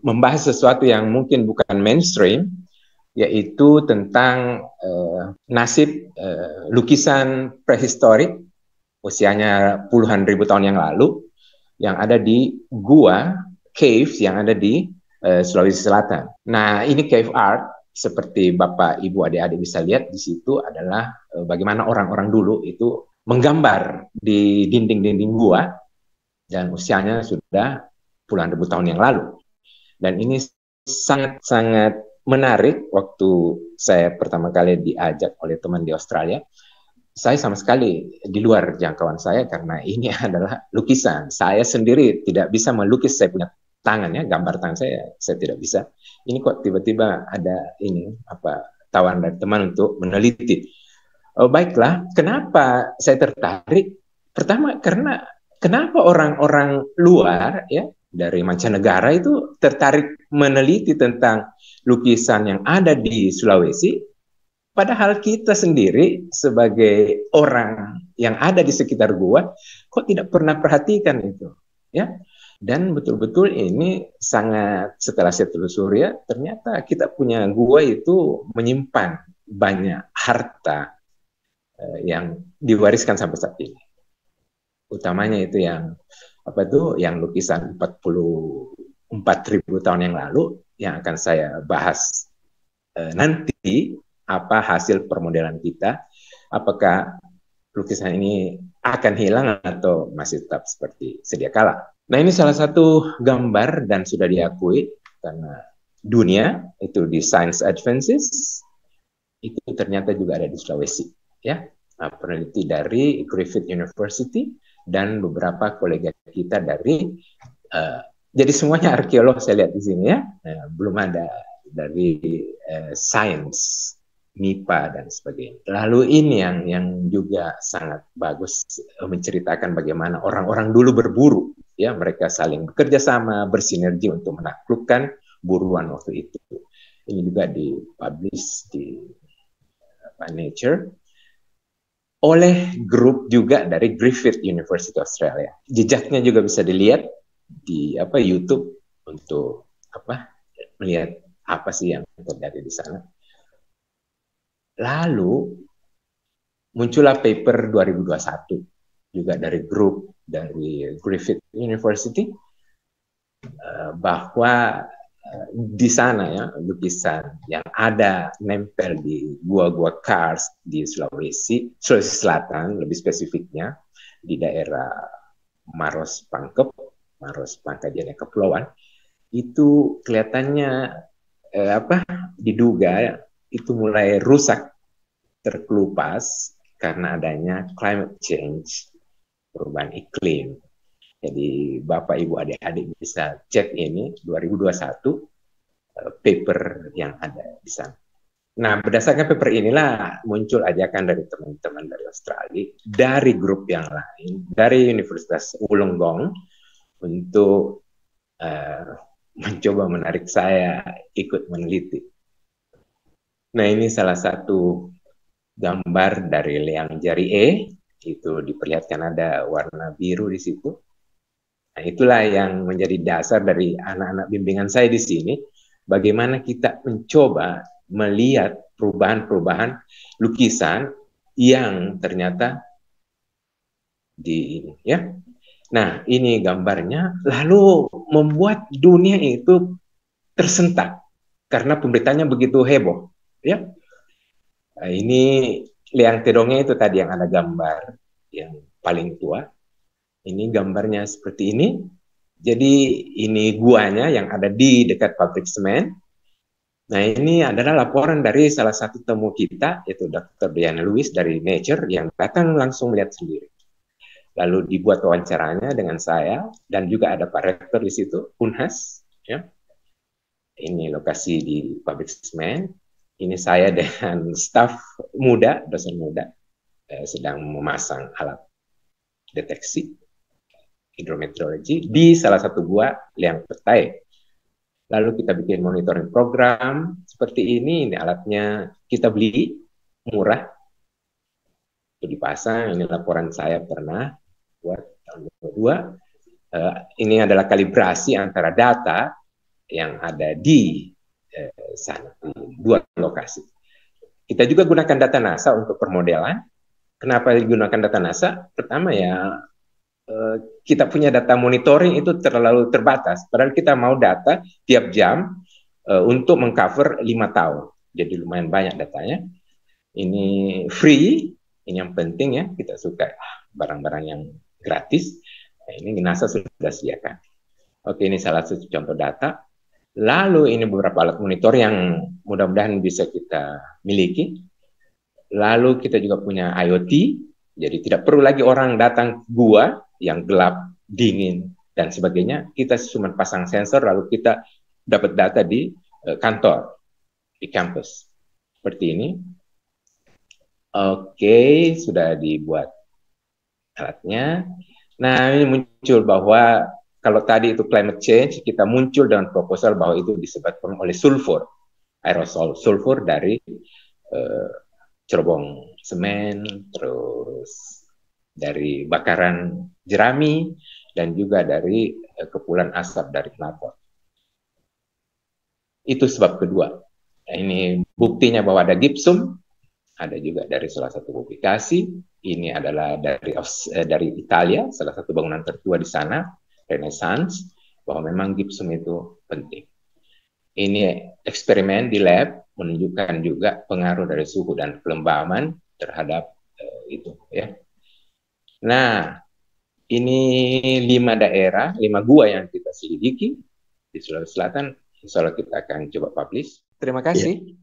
membahas sesuatu yang mungkin bukan mainstream, yaitu tentang nasib lukisan prehistorik usianya puluhan ribu tahun yang lalu yang ada di gua caves yang ada di Sulawesi Selatan. Nah, ini cave art seperti Bapak, Ibu, adik-adik bisa lihat di situ adalah bagaimana orang-orang dulu itu menggambar di dinding-dinding gua dan usianya sudah puluhan ribu tahun yang lalu. Dan ini sangat-sangat menarik waktu saya pertama kali diajak oleh teman di Australia. Saya sama sekali di luar jangkauan saya karena ini adalah lukisan. Saya sendiri tidak bisa melukis, saya punya tangannya, gambar tangan saya tidak bisa. Ini kok tiba-tiba ada ini tawaran dari teman untuk meneliti. Oh, baiklah, kenapa saya tertarik? Pertama karena kenapa orang-orang luar ya dari mancanegara itu tertarik meneliti tentang lukisan yang ada di Sulawesi. Padahal kita sendiri sebagai orang yang ada di sekitar gua, kok tidak pernah perhatikan itu, ya? Dan betul-betul ini sangat, setelah saya telusuri ya, ternyata kita punya gua itu menyimpan banyak harta yang diwariskan sampai saat ini. Utamanya itu yang yang lukisan 44.000 tahun yang lalu yang akan saya bahas nanti. Apa hasil permodelan kita, apakah lukisan ini akan hilang atau masih tetap seperti sedia kala. Nah, ini salah satu gambar dan sudah diakui karena dunia itu di Science Advances itu ternyata juga ada di Sulawesi, ya. Nah, peneliti dari Griffith University dan beberapa kolega kita dari jadi semuanya arkeolog saya lihat di sini ya. Belum ada dari science, MIPA dan sebagainya. Lalu ini yang juga sangat bagus menceritakan bagaimana orang-orang dulu berburu, ya, mereka saling bekerja sama, bersinergi untuk menaklukkan buruan waktu itu. Ini juga dipublish di Nature oleh grup juga dari Griffith University Australia. Jejaknya juga bisa dilihat di YouTube untuk melihat apa sih yang terjadi di sana. Lalu muncullah paper 2021 juga dari grup dari Griffith University bahwa di sana ya lukisan yang ada nempel di gua-gua karst di Sulawesi Selatan, lebih spesifiknya di daerah Maros Pangkajene Kepulauan, itu kelihatannya diduga itu mulai rusak, terkelupas karena adanya climate change, perubahan iklim. Jadi Bapak, Ibu, adik-adik bisa cek ini 2021 paper yang ada di sana. Nah, berdasarkan paper inilah muncul ajakan dari teman-teman dari Australia, dari grup yang lain, dari Universitas Wollongong untuk mencoba menarik saya ikut meneliti. Nah, ini salah satu gambar dari Liang Jari E, itu diperlihatkan ada warna biru di situ. Nah, itulah yang menjadi dasar dari anak-anak bimbingan saya di sini, bagaimana kita mencoba melihat perubahan-perubahan lukisan yang ternyata di ini, ya. Nah, ini gambarnya, lalu membuat dunia itu tersentak karena pemberitanya begitu heboh, ya. Nah, ini Liang Tedongnya itu tadi yang ada gambar yang paling tua. Ini gambarnya seperti ini. Jadi ini guanya yang ada di dekat pabrik semen. Nah, ini adalah laporan dari salah satu temu kita, yaitu Dr. Diana Lewis dari Nature, yang datang langsung melihat sendiri. Lalu dibuat wawancaranya dengan saya, dan juga ada Pak Rektor di situ, Unhas. Ya. Ini lokasi di pabrik semen. Ini saya dengan staf muda, dosen muda, sedang memasang alat deteksi hidrometeorologi di salah satu gua Liang Petai. Lalu kita bikin monitoring program seperti ini alatnya kita beli murah, itu dipasang. Ini laporan saya pernah buat tahun 2022. Ini adalah kalibrasi antara data yang ada di sana, di dua lokasi. Kita juga gunakan data NASA untuk permodelan. Kenapa digunakan data NASA? Pertama ya, kita punya data monitoring itu terlalu terbatas. Padahal kita mau data tiap jam untuk mengcover 5 tahun. Jadi lumayan banyak datanya. Ini free, ini yang penting ya, kita suka barang-barang yang gratis. Nah, ini NASA sudah sediakan. Oke, ini salah satu contoh data. Lalu ini beberapa alat monitor yang mudah-mudahan bisa kita miliki. Lalu kita juga punya IoT, jadi tidak perlu lagi orang datang ke gua yang gelap, dingin, dan sebagainya. Kita cuma pasang sensor, lalu kita dapat data di kantor, di kampus. Seperti ini. Oke, sudah dibuat alatnya. Nah, ini muncul bahwa kalau tadi itu climate change, kita muncul dengan proposal bahwa itu disebabkan oleh sulfur, aerosol sulfur dari cerobong semen, terus dari bakaran jerami, dan juga dari kepulan asap dari knalpot. Itu sebab kedua. Nah, ini buktinya bahwa ada gipsum, ada juga dari salah satu publikasi. Ini adalah dari Italia, salah satu bangunan tertua di sana, Renaissance, bahwa memang gipsum itu penting. Ini eksperimen di lab menunjukkan juga pengaruh dari suhu dan kelembaban terhadap itu ya. Nah, ini 5 daerah, 5 gua yang kita selidiki di Sulawesi Selatan. Insya Allah kita akan coba publish. Terima kasih. Ya.